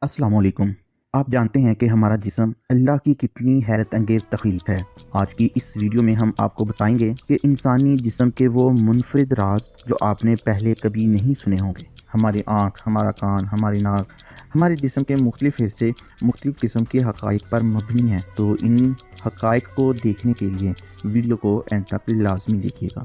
अस्सलाम वालेकुम। आप जानते हैं कि हमारा जिस्म अल्लाह की कितनी हैरत अंगेज़ तख्लीक है। आज की इस वीडियो में हम आपको बताएंगे कि इंसानी जिस्म के वो मुनफरिद राज जो आपने पहले कभी नहीं सुने होंगे। हमारी आँख, हमारा कान, हमारी नाक, हमारे जिस्म के मुख्तलिफ़ हिस्से मुख्तलिफ़ किस्म के हक़ाइक़ पर मबनी हैं। तो इन हक़ाइक़ को देखने के लिए वीडियो को एंड तक लाज़मी देखिएगा।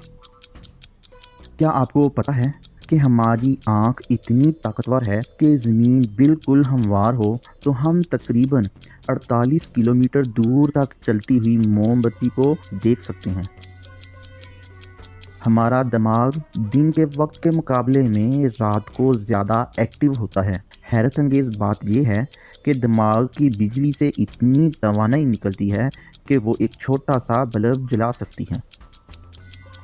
क्या आपको पता है कि हमारी आँख इतनी ताकतवर है कि ज़मीन बिल्कुल हमवार हो तो हम तकरीबन 48 किलोमीटर दूर तक चलती हुई मोमबत्ती को देख सकते हैं। हमारा दिमाग दिन के वक्त के मुकाबले में रात को ज़्यादा एक्टिव होता है। हैरत अंगेज़ बात यह है कि दिमाग की बिजली से इतनी तवानाई निकलती है कि वो एक छोटा सा बल्ब जला सकती है।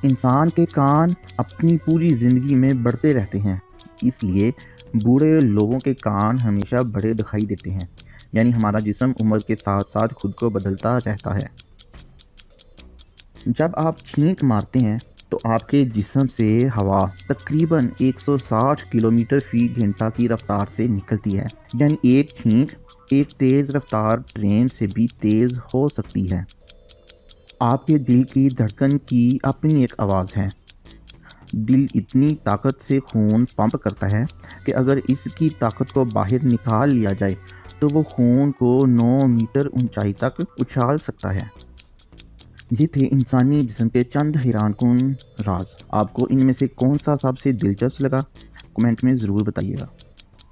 इंसान के कान अपनी पूरी ज़िंदगी में बढ़ते रहते हैं, इसलिए बूढ़े लोगों के कान हमेशा बड़े दिखाई देते हैं। यानी हमारा जिस्म उम्र के साथ साथ खुद को बदलता रहता है। जब आप छींक मारते हैं तो आपके जिस्म से हवा तकरीबन 160 किलोमीटर फ़ी घंटा की रफ्तार से निकलती है। यानी एक छींक एक तेज़ रफ्तार ट्रेन से भी तेज़ हो सकती है। आपके दिल की धड़कन की अपनी एक आवाज़ है। दिल इतनी ताकत से खून पंप करता है कि अगर इसकी ताकत को बाहर निकाल लिया जाए तो वो खून को 9 मीटर ऊंचाई तक उछाल सकता है। ये थे इंसानी जिस्म के चंद हैरानकुन राज। आपको इनमें से कौन सा सबसे दिलचस्प लगा? कमेंट में ज़रूर बताइएगा।